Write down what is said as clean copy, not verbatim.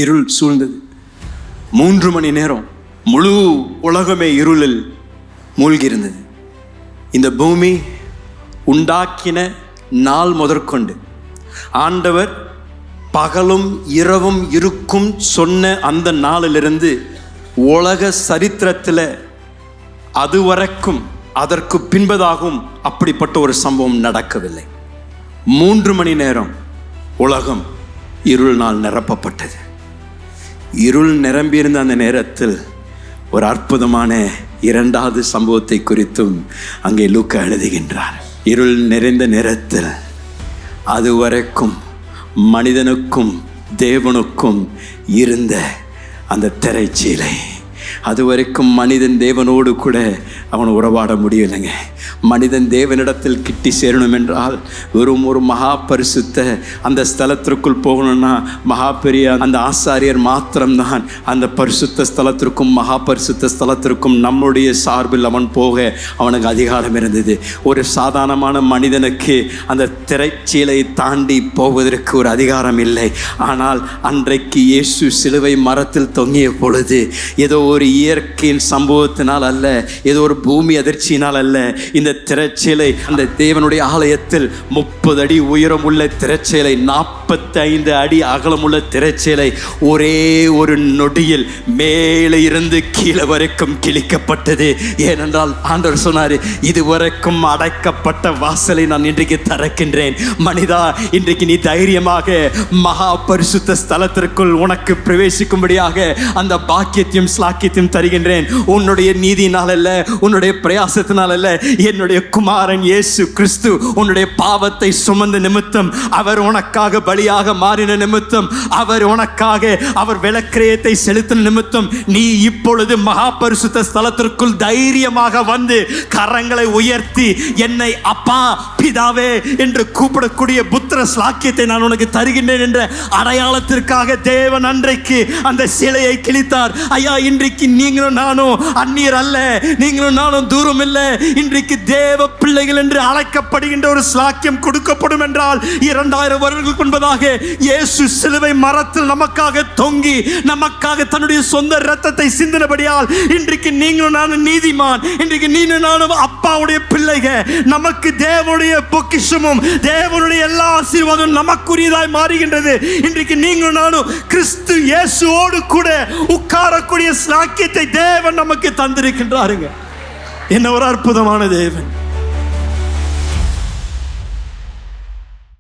இருள் சூழ்ந்தது. 3 மணி நேரம் முழு உலகமே இருளில் மூழ்கி இருந்தது. இந்த பூமி உண்டாக்கின நாள் முதற்கொண்டு ஆண்டவர் பகலும் இரவும் இருக்கும் சொன்ன அந்த நாளிலிருந்து உலக சரித்திரத்தில் அதுவரைக்கும் அதற்கு பின்பதாகவும் அப்படிப்பட்ட ஒரு சம்பவம் நடக்கவில்லை. 3 மணி நேரம் உலகம் இருளினால் நிரப்பப்பட்டது. இருள் நிரம்பியிருந்த அந்த நேரத்தில் ஒரு அற்புதமான 2வது சம்பவத்தை குறித்தும் அங்கே லூக்கா எழுதுகின்றார். இருள் நிறைந்த நேரத்தில் அதுவரைக்கும் மனிதனுக்கும் தேவனுக்கும் இருந்த அந்த திரைச்சீலை, அதுவரைக்கும் மனிதன் தேவனோடு கூட அவன் உறவாட முடியலைங்க. மனிதன் தேவனிடத்தில் கிட்டி சேரணும் என்றால் வெறும் ஒரு மகா பரிசுத்த அந்த ஸ்தலத்திற்குள் போகணும்னா மகா பெரிய அந்த ஆசாரியர் மாத்திரம்தான் அந்த பரிசுத்த ஸ்தலத்திற்கும் மகா பரிசுத்த ஸ்தலத்திற்கும் நம்முடைய சார்பில் அவன் போக அவனுக்கு அதிகாரம் இருந்தது. ஒரு சாதாரணமான மனிதனுக்கு அந்த திரைச்சீலை தாண்டி போவதற்கு ஒரு அதிகாரம் இல்லை. ஆனால் அன்றைக்கு இயேசு சிலுவை மரத்தில் தொங்கிய பொழுது ஏதோ ஒரு இயற்கையின் சம்பவத்தினால் அல்ல, ஏதோ ஒரு பூமி அதிர்ச்சியினால் அல்ல, இந்த திரைச்சீலை அந்த தேவனுடைய ஆலயத்தில் 30 அடி உயரம் உள்ள திரைச்சீலை, 45 அடி அகலமுள்ள திரைச்சீலை ஒரே ஒரு நொடியில் மேலே இருந்து கீழே வரைக்கும் கிழிக்கப்பட்டது. ஏனென்றால் ஆண்டவர் சொன்னார், இதுவரைக்கும் அடைக்கப்பட்ட வாசலை நான் இன்றைக்கு திறக்கின்றேன். மனிதா, இன்றைக்கு நீ தைரியமாக மகா பரிசுத்த ஸ்தலத்திற்குள் உனக்கு பிரவேசிக்கும்படியாக அந்த பாக்கியத்தையும் ஸ்லாக்கியத்தையும் தருகின்றேன். உன்னுடைய நீதியினால் அல்ல, உன்னுடைய பிரயாசத்தினால் அல்ல, என்னுடைய குமாரன் இயேசு கிறிஸ்து உன்னுடைய பாவத்தை சுமந்த நிமித்தம், அவர் உனக்காக பலியாக மாறின நிமித்தம், அவர் உனக்காக அவர் விலக்கிரயத்தை செலுத்தின நிமித்தம் நீ இப்பொழுது மகா பரிசுத்த ஸ்தலத்திற்குள் தைரியமாக வந்து கரங்களை உயர்த்தி என்னை அப்பா பிதாவே என்று கூப்பிடக்கூடிய புத்திர ஸ்லாக்கியத்தை நான் உனக்கு தருகின்றேன் என்ற அடையாளத்திற்காக தேவன் அன்றைக்கு அந்த சிலையை கிழித்தார். ஐயா, இன்றைக்கு நீங்களும் நானும் அந்நியர் அல்ல, நீங்களும் நானும் தூரம் இல்லை. இன்றைக்கு தேவ பிள்ளைகள் என்று அழைக்கப்படுகின்ற ஒரு ஸ்லாக்கியம் கொடுக்கப்படும் என்றால் 2000 வருடங்களுக்கு முன்பதாக இயேசு சிலுவை மரத்தில் நமக்காக தொங்கி நமக்காக தன்னுடைய சொந்த இரத்தத்தை சிந்தினபடியால் இன்றைக்கு நீங்களும் நானும் நீதிமான், இன்றைக்கு நீங்களும் நானும் அப்பாவுடைய பிள்ளைகள். நமக்கு தேவனுடைய பொக்கிஷமும் தேவனுடைய எல்லா ஆசீர்வாதமும் நமக்குரியதாய் மாறுகின்றது. இன்றைக்கு நீங்களும் நானும் கிறிஸ்து இயேசுவோடு கூட உட்காரக்கூடிய ஸ்லாக்கியத்தை தேவன் நமக்கு தந்திருக்கின்றாருங்க. என்ன ஒரு அற்புதமான தேவன்!